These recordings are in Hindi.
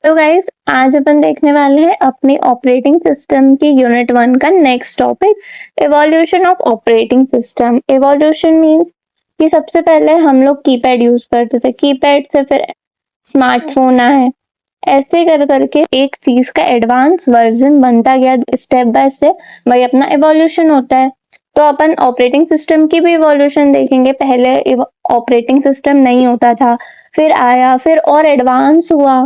तो गाइस आज अपन देखने वाले हैं अपनी ऑपरेटिंग सिस्टम की यूनिट 1 का next topic evolution of operating system. Evolution means कि सबसे पहले हम लोग कीपैड यूज करते थे, कीपैड से फिर स्मार्टफोन आए, ऐसे कर करके एक चीज का एडवांस वर्जन बनता गया स्टेप बाय स्टेप, वही अपना इवोल्यूशन होता है। तो अपन ऑपरेटिंग सिस्टम की भी इवोल्यूशन देखेंगे। पहले ऑपरेटिंग सिस्टम नहीं होता था, फिर आया, फिर और एडवांस हुआ।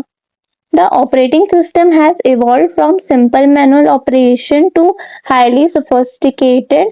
The operating system has evolved from simple manual operation to highly sophisticated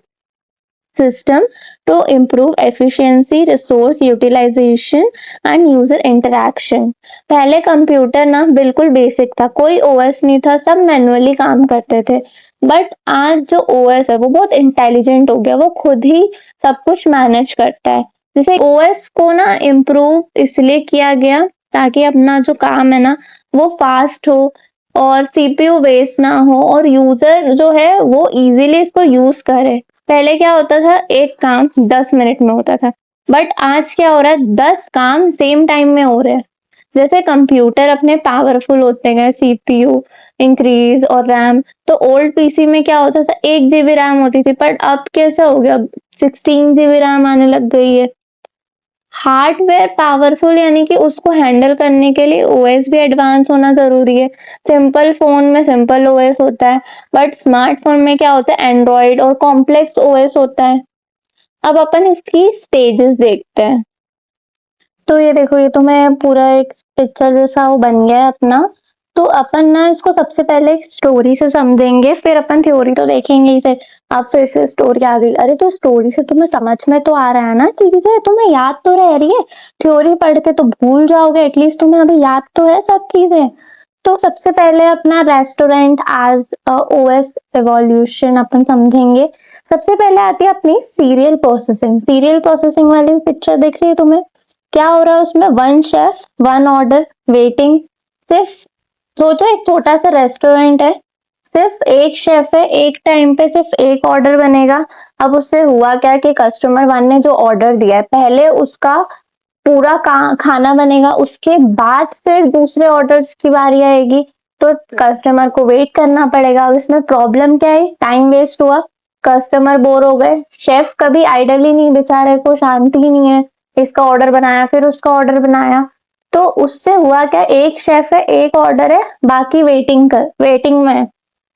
system to improve efficiency, resource utilization and user interaction। पहले कंप्यूटर ना बिल्कुल बेसिक था, कोई ओएस नहीं था, सब मैनुअली काम करते थे। बट आज जो ओएस है वो बहुत इंटेलिजेंट हो गया, वो खुद ही सब कुछ मैनेज करता है। जैसे ओएस को ना इम्प्रूव इसलिए किया गया ताकि अपना जो काम है ना वो फास्ट हो और सीपीयू वेस्ट ना हो और यूजर जो है वो इजीली इसको यूज करे। पहले क्या होता था, एक काम 10 मिनट में होता था, बट आज क्या हो रहा है, 10 काम सेम टाइम में हो रहे हैं। जैसे कंप्यूटर अपने पावरफुल होते गए, सीपीयू इंक्रीज और रैम। तो ओल्ड पीसी में क्या होता था, 1 GB रैम होती थी, पर अब कैसा हो गया, 16 GB रैम आने लग गई है। हार्डवेयर पावरफुल यानी कि उसको हैंडल करने के लिए ओएस भी एडवांस होना जरूरी है। सिंपल फोन में सिंपल ओएस होता है, बट स्मार्टफोन में क्या होता है, एंड्रॉइड और कॉम्प्लेक्स ओएस होता है। अब अपन इसकी स्टेजेस देखते हैं। तो ये देखो, ये तो मैं पूरा एक पिक्चर जैसा वो बन गया है अपना। तो अपन ना इसको सबसे पहले स्टोरी से समझेंगे, फिर अपन थ्योरी तो देखेंगे ही से। अब फिर से स्टोरी आ गई, अरे तो स्टोरी से तुम्हें समझ में तो आ रहा है ना चीजें, तुम्हें याद तो रह रही है। थ्योरी पढ़ के तो भूल जाओगे, एटलीस्ट तुम्हें अभी याद तो है सब चीजें। तो सबसे पहले अपना रेस्टोरेंट एज ओएस एवोल्यूशन अपन समझेंगे। सबसे पहले आती है अपनी सीरियल प्रोसेसिंग। सीरियल प्रोसेसिंग वाली पिक्चर दिख रही है तुम्हें, क्या हो रहा है उसमें, one chef one order waiting. सिर्फ सोचो, एक छोटा सा रेस्टोरेंट है, सिर्फ एक शेफ है, एक टाइम पे सिर्फ एक ऑर्डर बनेगा। अब उससे हुआ क्या कि कस्टमर वन ने जो ऑर्डर दिया है, पहले उसका पूरा खाना बनेगा, उसके बाद फिर दूसरे ऑर्डर्स की बारी आएगी, तो कस्टमर को वेट करना पड़ेगा। अब इसमें प्रॉब्लम क्या है, टाइम वेस्ट हुआ, कस्टमर बोर हो गए, शेफ कभी आइडल ही नहीं, बेचारे को शांति ही नहीं है। इसका ऑर्डर बनाया, फिर उसका ऑर्डर बनाया, तो उससे हुआ क्या, एक शेफ है, एक ऑर्डर है, बाकी वेटिंग में है।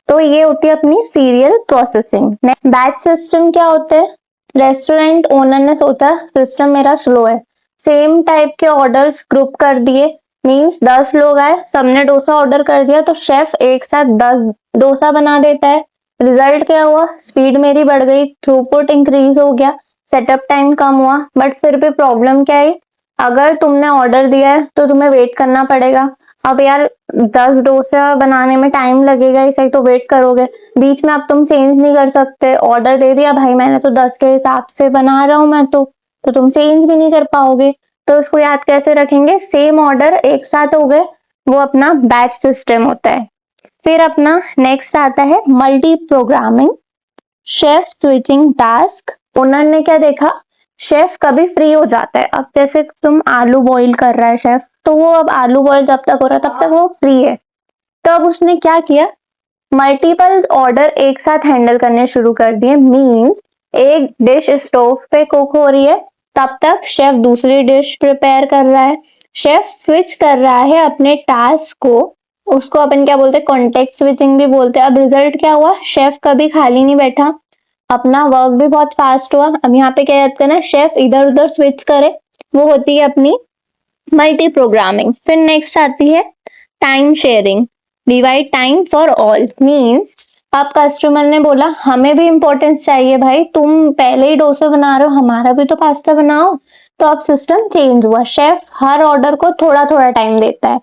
तो ये होती है अपनी सीरियल प्रोसेसिंग। बैच सिस्टम क्या होते हैं, रेस्टोरेंट ओनर ने सोचा सिस्टम मेरा स्लो है, सेम टाइप के ऑर्डर्स ग्रुप कर दिए। मींस 10 लोग आए, सबने डोसा ऑर्डर कर दिया, तो शेफ एक साथ 10 डोसा बना देता है। रिजल्ट क्या हुआ, स्पीड मेरी बढ़ गई, थ्रूपुट इंक्रीज हो गया, सेटअप टाइम कम हुआ। बट फिर भी प्रॉब्लम क्या है, अगर तुमने ऑर्डर दिया है तो तुम्हें वेट करना पड़ेगा। अब यार 10 डोसा बनाने में टाइम लगेगा, इसे तो वेट करोगे, बीच में अब तुम चेंज नहीं कर सकते। ऑर्डर दे दिया भाई मैंने, तो 10 के हिसाब से बना रहा हूं मैं, तो तुम चेंज भी नहीं कर पाओगे। तो इसको याद कैसे रखेंगे, सेम ऑर्डर एक साथ हो गए, वो अपना बैच सिस्टम होता है। फिर अपना नेक्स्ट आता है multi programming, chef switching task. Owner ने क्या देखा, शेफ कभी फ्री हो जाता है। अब जैसे तुम आलू बॉईल कर रहा है शेफ, तो वो अब आलू बॉईल जब तक हो रहा है तब तक वो फ्री है। तो अब उसने क्या किया, मल्टीपल ऑर्डर एक साथ हैंडल करने शुरू कर दिए। मींस एक डिश स्टोव पे कुक हो रही है, तब तक शेफ दूसरी डिश प्रिपेयर कर रहा है। शेफ स्विच कर रहा है अपने टास्क को, उसको अपन क्या बोलते हैं, कॉन्टेक्स्ट स्विचिंग भी बोलते हैं। अब रिजल्ट क्या हुआ, शेफ कभी खाली नहीं बैठा, अपना वर्क भी बहुत फास्ट हुआ। अब यहाँ पे क्या कहते हैं ना, शेफ इधर उधर स्विच करे, वो होती है अपनी मल्टी प्रोग्रामिंग। फिर नेक्स्ट आती है time sharing, divide time for all. Means अब कस्टमर ने बोला हमें भी इंपॉर्टेंस चाहिए भाई, तुम पहले ही डोसा बना रहे हो, हमारा भी तो पास्ता बनाओ। तो अब सिस्टम चेंज हुआ, शेफ हर ऑर्डर को थोड़ा थोड़ा टाइम देता है।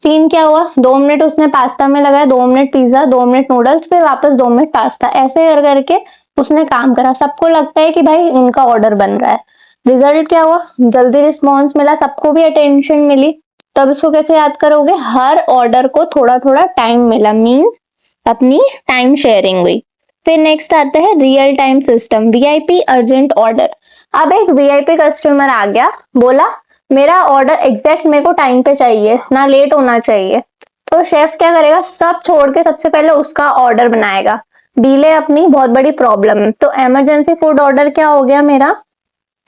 सीन क्या हुआ, 2 मिनट उसने पास्ता में लगाया, 2 मिनट पिज्जा, 2 मिनट नूडल्स, फिर वापस 2 मिनट पास्ता, ऐसे कर करके उसने काम करा। सबको लगता है कि भाई उनका ऑर्डर बन रहा है। रिजल्ट क्या हुआ, जल्दी रिस्पॉन्स मिला, सबको भी अटेंशन मिली। तब इसको कैसे याद करोगे, हर ऑर्डर को थोड़ा थोड़ा टाइम मिला, मींस अपनी टाइम शेयरिंग हुई। फिर नेक्स्ट आता है real time system, VIP urgent order. अब एक वीआईपी कस्टमर आ गया, बोला मेरा ऑर्डर एग्जैक्ट मेरे को टाइम पे चाहिए, ना लेट होना चाहिए। तो शेफ क्या करेगा, सब छोड़ के सबसे पहले उसका ऑर्डर बनाएगा। डिले अपनी बहुत बड़ी प्रॉब्लम है। तो इमरजेंसी फूड ऑर्डर क्या हो गया मेरा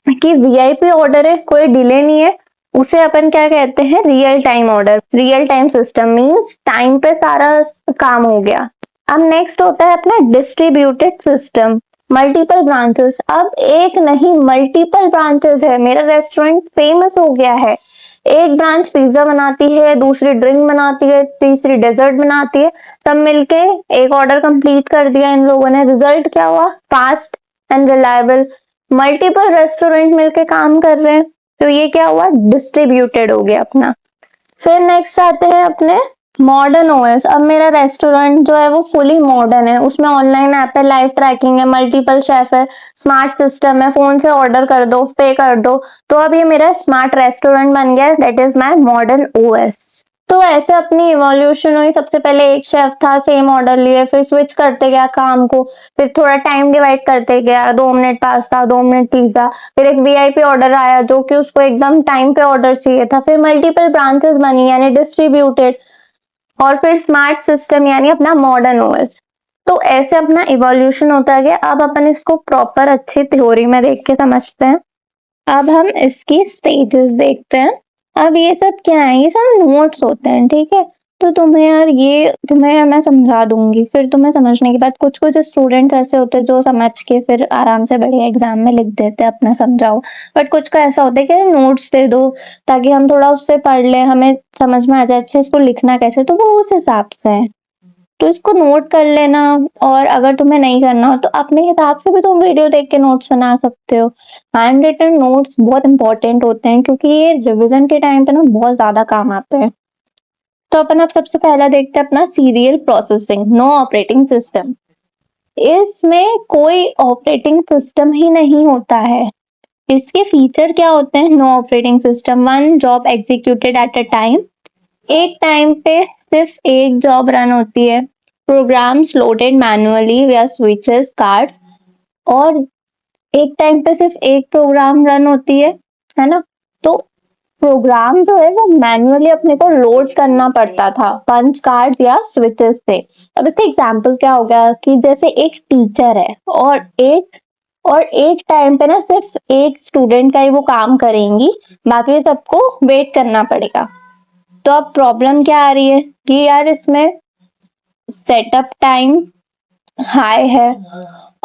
कि वीआईपी ऑर्डर है, कोई डिले नहीं है, उसे अपन क्या कहते हैं, real time order. Real time system means time पे सारा काम हो गया। अब नेक्स्ट होता है अपना डिस्ट्रीब्यूटेड सिस्टम, मल्टीपल ब्रांचेस। अब एक नहीं मल्टीपल ब्रांचेस है, मेरा रेस्टोरेंट फेमस हो गया है। एक ब्रांच पिज्जा बनाती है, दूसरी ड्रिंक बनाती है, तीसरी डेजर्ट बनाती है, सब मिलके एक ऑर्डर कंप्लीट कर दिया इन लोगों ने। रिजल्ट क्या हुआ, fast and reliable. Multiple restaurant मिलके काम कर रहे हैं, तो ये क्या हुआ, डिस्ट्रीब्यूटेड हो गया अपना। फिर नेक्स्ट आते हैं अपने मॉडर्न ओएस। अब मेरा रेस्टोरेंट जो है वो फुली मॉडर्न है, उसमें ऑनलाइन ऐप है, लाइव ट्रैकिंग है, मल्टीपल शेफ है, स्मार्ट सिस्टम है, फोन से ऑर्डर कर दो, पे कर दो। तो अब ये मेरा स्मार्ट रेस्टोरेंट बन गया, that is my modern OS. तो ऐसे अपनी इवोल्यूशन हुई। सबसे पहले एक शेफ था, सेम ऑर्डर लिए, फिर स्विच करते गया काम को, फिर थोड़ा टाइम डिवाइड करते गया, 2 मिनट पास्ता, 2 मिनट पिज्जा। फिर एक वीआईपी ऑर्डर आया जो कि उसको एकदम टाइम पे ऑर्डर चाहिए था। फिर मल्टीपल ब्रांचेस बनी यानी डिस्ट्रीब्यूटेड, और फिर स्मार्ट सिस्टम यानी अपना मॉडर्न ओएस। तो ऐसे अपना इवोल्यूशन होता गया। अब अपन इसको प्रॉपर अच्छी थ्योरी में देख के समझते हैं। अब हम इसकी स्टेजेस देखते हैं। अब ये सब क्या है, ये सब नोट्स होते हैं, ठीक है। तो तुम्हें यार ये तुम्हें मैं समझा दूंगी, फिर तुम्हें समझने के बाद कुछ कुछ स्टूडेंट्स ऐसे होते हैं जो समझ के फिर आराम से बढ़िया एग्जाम में लिख देते हैं अपना समझाओ। बट कुछ का ऐसा होता है कि नोट्स दे दो ताकि हम थोड़ा उससे पढ़ लें, हमें समझ में आ जाए अच्छा इसको लिखना कैसे, तो वो उस हिसाब से है। तो इसको नोट कर लेना, और अगर तुम्हें नहीं करना हो तो अपने हिसाब से भी तुम वीडियो देख के नोट्स बना सकते हो। हैंड रिटन नोट्स बहुत इंपॉर्टेंट होते हैं क्योंकि ये रिवीजन के टाइम पे ना बहुत ज्यादा काम आते हैं। तो अपन अब सबसे पहला देखते हैं अपना serial processing, no operating system. इसमें कोई ऑपरेटिंग सिस्टम ही नहीं होता है। इसके फीचर क्या होते हैं, no operating system, one job executed at a time. एक टाइम पे सिर्फ एक जॉब रन होती है। प्रोग्राम्स लोडेड मैन्युअली या स्विचेस कार्ड्स, और एक टाइम पे सिर्फ एक प्रोग्राम रन होती है ना। तो प्रोग्राम जो है वो मैन्युअली अपने को लोड करना पड़ता था पंच कार्ड्स या स्विचेस से। अब इसका एग्जांपल क्या हो गया कि जैसे एक टीचर है और एक टाइम पे ना सिर्फ एक स्टूडेंट का ही वो काम करेंगी, बाकी सबको वेट करना पड़ेगा। तो अब प्रॉब्लम क्या आ रही है कि यार इसमें सेटअप टाइम हाई है,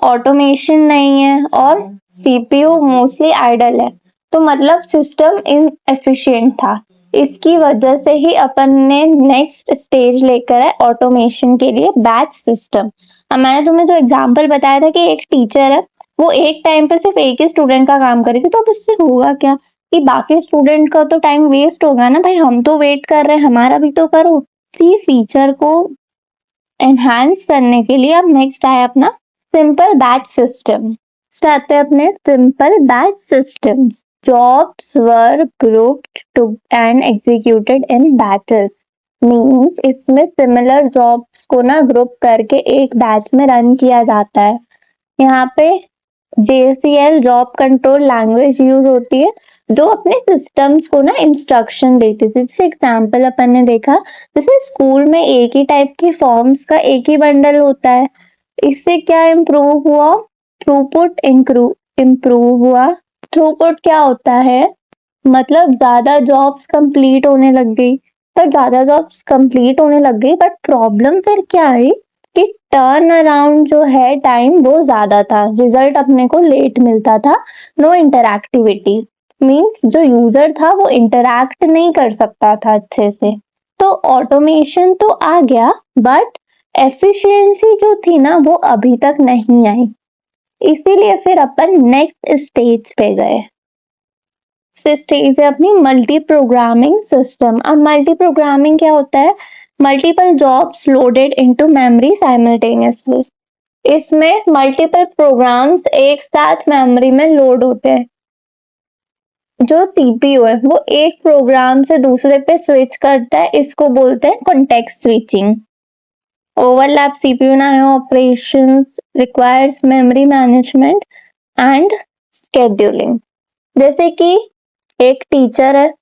ऑटोमेशन नहीं है, और सीपीयू मोस्टली आइडल है। तो मतलब सिस्टम इनएफिशिएंट था। इसकी वजह से ही अपन ने नेक्स्ट स्टेज लेकर है ऑटोमेशन के लिए, बैच सिस्टम। अब मैंने तुम्हें जो एग्जांपल बताया था कि एक टीचर है, वो एक टाइम पे सिर्फ एक ही स्टूडेंट का काम करेगी, तो अब उससे होगा क्या कि बाकी स्टूडेंट का तो टाइम वेस्ट होगा ना भाई, हम तो वेट कर रहे हैं, हमारा भी तो करो। इसी फीचर को एनहांस करने के लिए अब नेक्स्ट आया अपना सिंपल बैच सिस्टम। आते हैं अपने simple batch systems. Jobs were grouped to and executed in batches, means इसमें सिमिलर जॉब्स को ना ग्रुप करके एक बैच में रन किया जाता है। यहाँ पे JCL job control language use होती है जो अपने सिस्टम्स को ना इंस्ट्रक्शन देती थी। जैसे एग्जांपल अपन ने देखा, जैसे स्कूल में एक ही टाइप की फॉर्म्स का एक ही बंडल होता है, इससे क्या इम्प्रूव हुआ, थ्रूपुट इम्प्रूव हुआ। थ्रूपुट क्या होता है, मतलब ज्यादा जॉब्स कंप्लीट होने लग गई। पर ज्यादा जॉब्स कंप्लीट होने लग गई बट प्रॉब्लम फिर क्या आई कि टर्न अराउंड जो है टाइम वो ज्यादा था, रिजल्ट अपने को लेट मिलता था। नो इंटरैक्टिविटी मींस जो यूजर था वो इंटरैक्ट नहीं कर सकता था अच्छे से। तो ऑटोमेशन तो आ गया बट एफिशिएंसी जो थी ना वो अभी तक नहीं आई, इसीलिए फिर अपन नेक्स्ट स्टेज पे गए। स्टेज है अपनी मल्टी प्रोग्रामिंग सिस्टम। अब मल्टी प्रोग्रामिंग क्या होता है, multiple jobs loaded into memory simultaneously. इसमें मल्टीपल प्रोग्राम्स एक साथ मेमोरी में लोड होते हैं। जो सीपीयू है वो एक प्रोग्राम से दूसरे पे स्विच करता है, इसको बोलते हैं कॉन्टेक्स्ट स्विचिंग। ओवरलैप सीपीयू ना operations requires memory management and scheduling. जैसे कि एक टीचर है,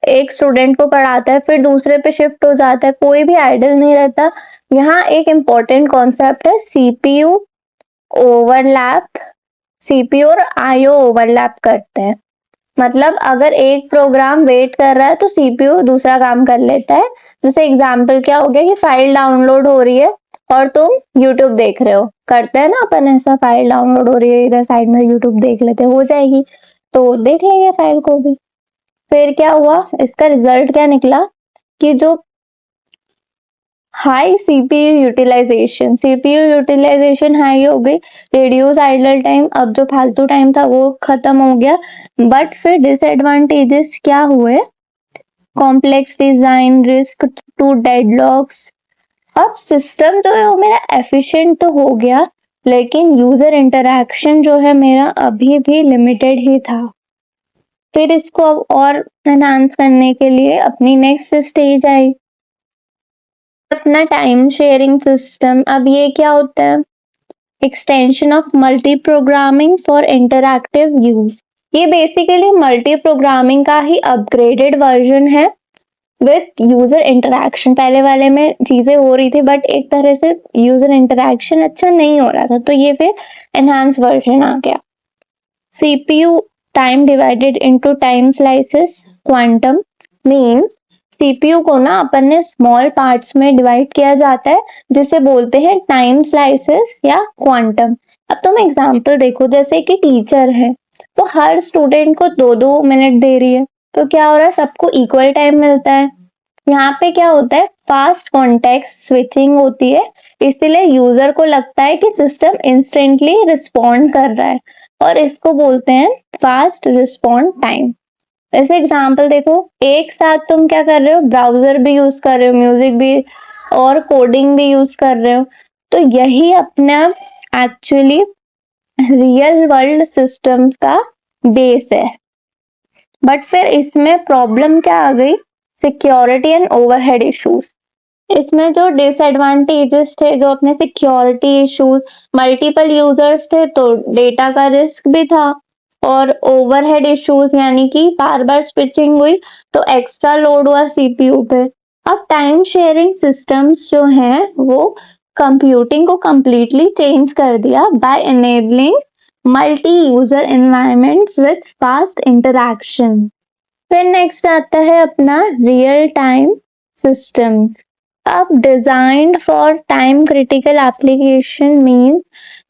एक स्टूडेंट को पढ़ाता है फिर दूसरे पे शिफ्ट हो जाता है, कोई भी आइडल नहीं रहता। यहाँ एक इम्पॉर्टेंट कॉन्सेप्ट है सीपीयू ओवरलैप, सीपीयू और आईओ ओवरलैप करते हैं। मतलब अगर एक प्रोग्राम वेट कर रहा है तो सीपीयू दूसरा काम कर लेता है। जैसे एग्जाम्पल क्या हो गया कि फाइल डाउनलोड हो रही है और तुम यूट्यूब देख रहे हो, करते हैं ना अपन ऐसा, फाइल डाउनलोड हो रही है इधर साइड में यूट्यूब देख लेते, हो जाएगी तो देख लेंगे फाइल को भी। फिर क्या हुआ, इसका रिजल्ट क्या निकला कि जो हाई सीपीयू यूटिलाइजेशन हाई हो गई, रिड्यूस आइडल टाइम, अब जो फालतू टाइम था वो खत्म हो गया। बट फिर डिसएडवांटेजेस क्या हुए, complex design, risk to deadlocks. अब सिस्टम जो है वो मेरा एफिशिएंट तो हो गया, लेकिन यूजर इंटरैक्शन जो है मेरा अभी भी लिमिटेड ही था। फिर इसको अब और एनहांस करने के लिए अपनी नेक्स्ट स्टेज आई, अपना टाइम शेयरिंग सिस्टम। अब ये क्या होता है, extension of multi programming for interactive use. ये बेसिकली मल्टी प्रोग्रामिंग का ही अपग्रेडेड वर्जन है विथ यूजर इंटरैक्शन। पहले वाले में चीजें हो रही थी बट एक तरह से यूजर इंटरैक्शन अच्छा नहीं हो रहा था, तो ये फिर एनहांस वर्जन आ गया। CPU time divided into time slices, quantum means CPU को ना अपन ने स्मॉल पार्ट्स में डिवाइड किया जाता है जिसे बोलते हैं टाइम स्लाइसेस या क्वांटम। अब तुम एग्जांपल देखो, जैसे कि टीचर है तो हर स्टूडेंट को 2-2 मिनट दे रही है, तो क्या हो रहा है, सबको इक्वल टाइम मिलता है। यहाँ पे क्या होता है, फास्ट कॉन्टेक्स्ट स्विचिंग होती है, इसीलिए यूजर को लगता है कि सिस्टम इंस्टेंटली रिस्पॉन्ड कर रहा है और इसको बोलते हैं फास्ट रिस्पॉन्ड टाइम। ऐसे एग्जांपल देखो, एक साथ तुम क्या कर रहे हो, ब्राउजर भी यूज कर रहे हो, म्यूजिक भी और कोडिंग भी यूज कर रहे हो, तो यही अपना एक्चुअली रियल वर्ल्ड सिस्टम्स का बेस है। बट फिर इसमें प्रॉब्लम क्या आ गई, सिक्योरिटी एंड ओवरहेड इश्यूज। इसमें जो डिसएडवांटेजेस थे, जो अपने सिक्योरिटी इश्यूज, मल्टीपल यूजर्स थे तो डेटा का रिस्क भी था, और ओवरहेड इश्यूज यानी कि बार बार स्विचिंग हुई तो एक्स्ट्रा लोड हुआ सीपीयू पे। अब टाइम शेयरिंग सिस्टम्स जो हैं वो कंप्यूटिंग को कंप्लीटली चेंज कर दिया by enabling multi user environments with fast interaction. फिर नेक्स्ट आता है अपना रियल टाइम सिस्टम्स। अब designed for time critical application means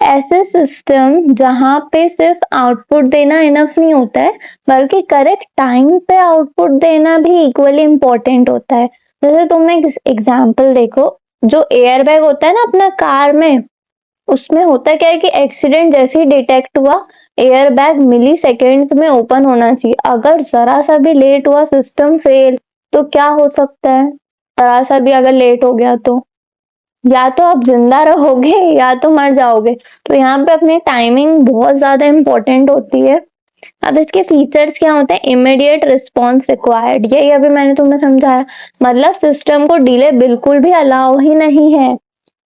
ऐसे सिस्टम जहां पे सिर्फ आउटपुट देना इनफ नहीं होता है, बल्कि करेक्ट टाइम पे आउटपुट देना भी इक्वली इम्पोर्टेंट होता है। जैसे तुमने एग्जांपल देखो, जो एयर बैग होता है ना अपना कार में, उसमें होता क्या है कि एक्सीडेंट जैसे ही डिटेक्ट हुआ, एयर बैग मिली सेकेंड्स में ओपन होना चाहिए। अगर जरा सा भी लेट हुआ, सिस्टम फेल, तो क्या हो सकता है, जरा सा भी अगर लेट हो गया तो या तो आप जिंदा रहोगे या तो मर जाओगे। तो यहाँ पे अपनी टाइमिंग बहुत ज्यादा इम्पोर्टेंट होती है। अब इसके फीचर्स क्या होते हैं, इमीडिएट रिस्पॉन्स रिक्वायर्ड, यही अभी मैंने तुम्हें समझाया, मतलब सिस्टम को डिले बिल्कुल भी अलाउ ही नहीं है।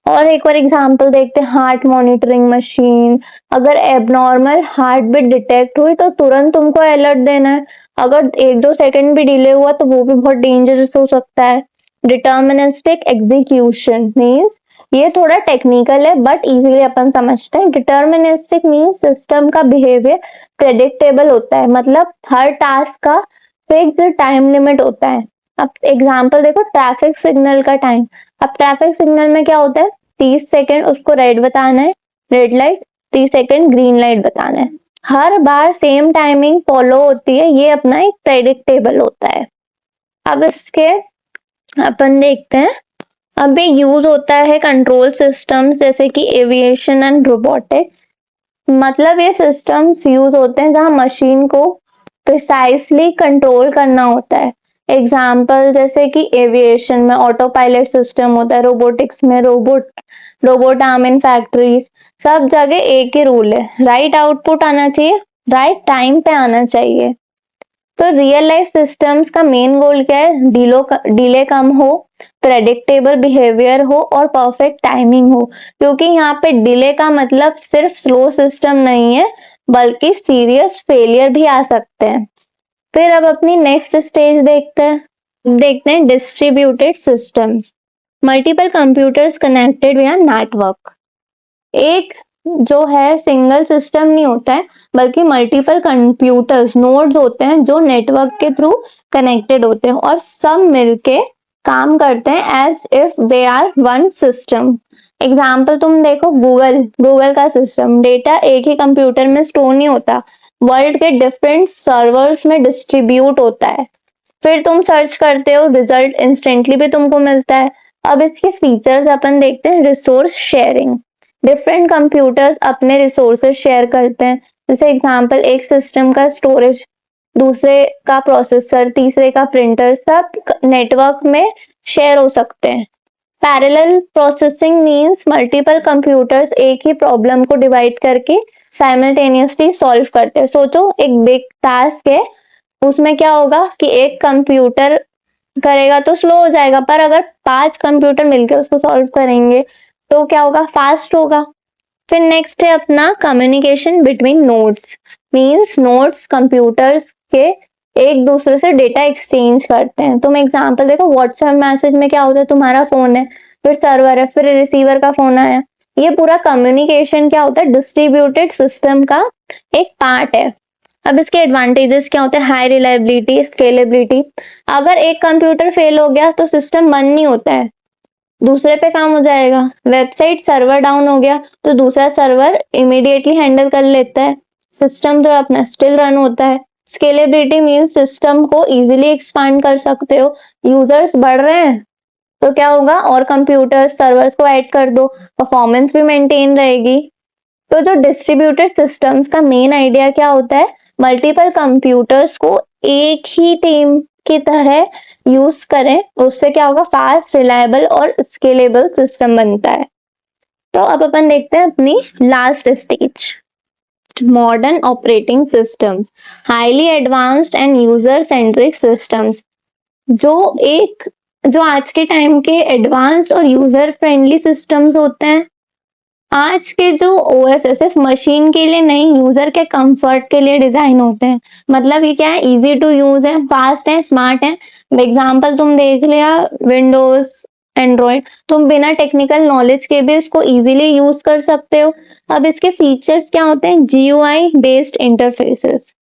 और एक और एग्जांपल देखते हैं, हार्ट मॉनिटरिंग मशीन। अगर एबनॉर्मल हार्ट बीट डिटेक्ट हुई तो तुरंत तुमको अलर्ट देना है, अगर 1-2 सेकंड भी डिले हुआ तो वो भी बहुत डेंजरस हो सकता है। डिटर्मिनिस्टिक एग्जीक्यूशन मींस, ये थोड़ा टेक्निकल है बट इजीली अपन समझते हैं। डिटर्मिनिस्टिक मींस सिस्टम का बिहेवियर प्रेडिक्टेबल होता है, मतलब हर टास्क का फिक्स्ड टाइम लिमिट होता है। अब एग्जांपल देखो, ट्रैफिक सिग्नल का टाइम। अब ट्रैफिक सिग्नल में क्या होता है, 30 सेकंड उसको रेड बताना है, red light, 30 second green light बताना है, हर बार सेम टाइमिंग फॉलो होती है, ये अपना एक प्रेडिक्टेबल होता है। अब इसके अपन देखते हैं, अभी यूज होता है कंट्रोल सिस्टम्स जैसे कि एविएशन एंड रोबोटिक्स। मतलब ये सिस्टम्स यूज होते हैं जहां मशीन को प्रिसाइसली कंट्रोल करना होता है। एग्जाम्पल जैसे कि एविएशन में ऑटो पायलट सिस्टम होता है, रोबोटिक्स में रोबोट आर्म इन फैक्ट्रीज। सब जगह एक ही रूल है, राइट आउटपुट आना चाहिए, राइट टाइम पे आना चाहिए। तो रियल लाइफ सिस्टम्स का मेन गोल क्या है, डिले कम हो, प्रेडिक्टेबल बिहेवियर हो और परफेक्ट टाइमिंग हो। क्योंकि यहाँ पे डिले का मतलब सिर्फ स्लो सिस्टम नहीं है, बल्कि सीरियस फेलियर भी आ सकते हैं। फिर अब अपनी नेक्स्ट स्टेज देखते हैं distributed systems. Multiple computers connected विया नेटवर्क। एक जो है सिंगल सिस्टम नहीं होता है, बल्कि मल्टीपल कंप्यूटर्स नोड्स होते हैं जो नेटवर्क के थ्रू कनेक्टेड होते हैं और सब मिलके काम करते हैं as if they are one system. Example तुम देखो, गूगल का सिस्टम, डेटा एक ही कंप्यूटर में स्टोर नहीं होता, वर्ल्ड के डिफरेंट सर्वर्स में डिस्ट्रीब्यूट होता है। फिर तुम सर्च करते हो, रिजल्ट इंस्टेंटली भी तुमको मिलता है। अब इसके फीचर्स अपन देखते हैं। रिसोर्स शेयरिंग, डिफरेंट कंप्यूटर्स अपने रिसोर्सेज शेयर करते हैं। जैसे एग्जांपल, एक सिस्टम का स्टोरेज, दूसरे का प्रोसेसर, तीसरे का प्रिंटर, सब नेटवर्क में शेयर हो सकते हैं। Parallel processing means multiple computers एक ही प्रॉब्लम को डिवाइड करके साइमल्टेनियसली सॉल्व करते हैं। सोचो एक बिग टास्क है, उसमें क्या होगा कि एक कंप्यूटर करेगा तो स्लो हो जाएगा, पर अगर 5 कंप्यूटर मिलकर उसको सॉल्व करेंगे तो क्या होगा, फास्ट होगा। फिर नेक्स्ट है अपना communication between nodes. Means nodes computers के एक दूसरे से डेटा एक्सचेंज करते हैं। तुम एग्जांपल देखो, व्हाट्सएप मैसेज में क्या होता है, तुम्हारा फोन है, फिर सर्वर है, फिर रिसीवर का फोन आया। ये पूरा कम्युनिकेशन क्या होता है, डिस्ट्रीब्यूटेड सिस्टम का एक पार्ट है। अब इसके एडवांटेजेस क्या होते हैं, हाई रिलायबिलिटी, स्केलेबिलिटी। अगर एक कंप्यूटर फेल हो गया तो सिस्टम बंद नहीं होता है, दूसरे पे काम हो जाएगा। वेबसाइट सर्वर डाउन हो गया तो दूसरा सर्वर इमीडिएटली हैंडल कर लेता है, सिस्टम जो है अपना स्टिल रन होता है। स्केलेबिलिटी मींस सिस्टम को इजीली एक्सपांड कर सकते हो। यूजर्स बढ़ रहे हैं तो क्या होगा, और कंप्यूटर सर्वर्स को ऐड कर दो, परफॉर्मेंस भी मेंटेन रहेगी। तो जो डिस्ट्रीब्यूटेड सिस्टम्स का मेन आइडिया क्या होता है, मल्टीपल कंप्यूटर्स को एक ही टीम की तरह यूज करें, उससे क्या होगा, फास्ट, रिलायबल और स्केलेबल सिस्टम बनता है। तो अब अपन देखते हैं अपनी last stage, modern operating systems, highly advanced and user centric systems. जो आज के टाइम के एडवांस्ड और यूजर फ्रेंडली सिस्टम्स होते हैं। आज के जो ओएस है सिर्फ मशीन के लिए नहीं, यूजर के कंफर्ट के लिए डिजाइन होते हैं। मतलब ये क्या है, इजी टू यूज है, फास्ट है, स्मार्ट है। एग्जांपल तुम देख लिया, विंडोज, एंड्रॉइड, तुम बिना टेक्निकल नॉलेज के भी इसको इजीली यूज कर सकते हो। अब इसके फीचर्स क्या होते हैं, GUI based interfaces.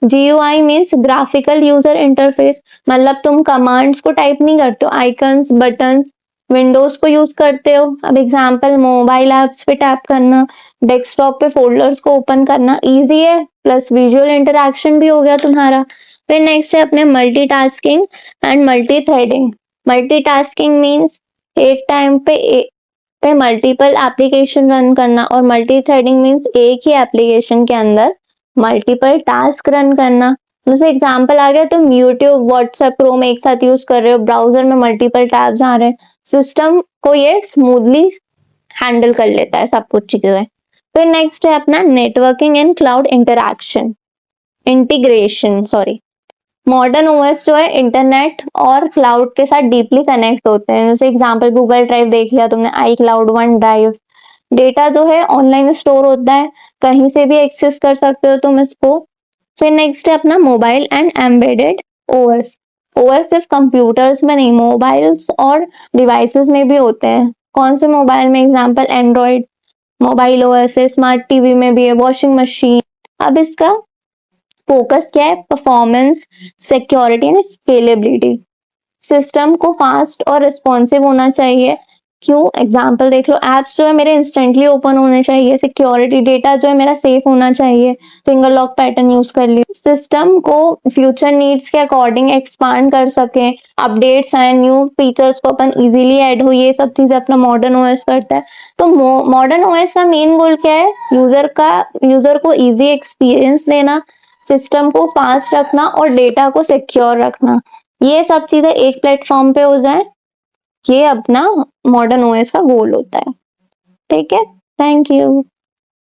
GUI means graphical user interface, मतलब तुम कमांड्स को टाइप नहीं करते हो, आइकन्स, बटन्स, विंडोज को यूज करते हो। अब एग्जांपल, मोबाइल ऐप्स पे टैप करना, डेस्कटॉप पे फोल्डर्स को ओपन करना इजी है, प्लस विजुअल इंटरेक्शन भी हो गया तुम्हारा। फिर नेक्स्ट है अपने multitasking and multi threading. Multitasking means एक टाइम पे मल्टीपल एप्लीकेशन रन करना, और मल्टी थ्रेडिंग मीन्स एक ही एप्लीकेशन के अंदर मल्टीपल टास्क रन करना। जैसे एग्जांपल आ गया, तुम यूट्यूब, व्हाट्सएप, क्रोम एक साथ यूज कर रहे हो, ब्राउजर में मल्टीपल टैब्स आ रहे हैं, सिस्टम को ये स्मूथली हैंडल कर लेता है सब कुछ चीजें। फिर नेक्स्ट है अपना networking and cloud integration. Modern OS जो है इंटरनेट और क्लाउड के साथ डीपली कनेक्ट होते हैं। जैसे एग्जांपल, गूगल ड्राइव देख लिया तुमने, आई क्लाउड, वन ड्राइव। डेटा जो है ऑनलाइन स्टोर होता है, कहीं से भी एक्सेस कर सकते हो तुम इसको। फिर नेक्स्ट है अपना mobile and embedded OS. OS सिर्फ कंप्यूटर्स में नहीं, मोबाइल्स और डिवाइसेस में भी होते हैं। कौन से मोबाइल में, एग्जांपल एंड्रॉइड मोबाइल ओएस है, स्मार्ट टीवी में भी है, वॉशिंग मशीन। अब इसका फोकस क्या है, performance, security and scalability. System को फास्ट और रिस्पॉन्सिव होना चाहिए। क्यों, एग्जाम्पल देख लो, एप्स जो है मेरे इंस्टेंटली ओपन होने चाहिए। सिक्योरिटी, डेटा जो है मेरा सेफ होना चाहिए, फिंगर लॉक पैटर्न यूज कर लिया। सिस्टम को फ्यूचर नीड्स के अकॉर्डिंग एक्सपांड कर सके, अपडेट्स आए, न्यू फीचर्स को अपन इजीली ऐड हो, ये सब चीजें अपना मॉडर्न ओएस करता है। तो मॉडर्न ओएस का मेन गोल क्या है, यूजर को इजी एक्सपीरियंस देना, सिस्टम को फास्ट रखना और डेटा को सिक्योर रखना। ये सब चीजें एक प्लेटफॉर्म पे हो जाए, ये अपना मॉडर्न ओएस का गोल होता है। ठीक है, थैंक यू।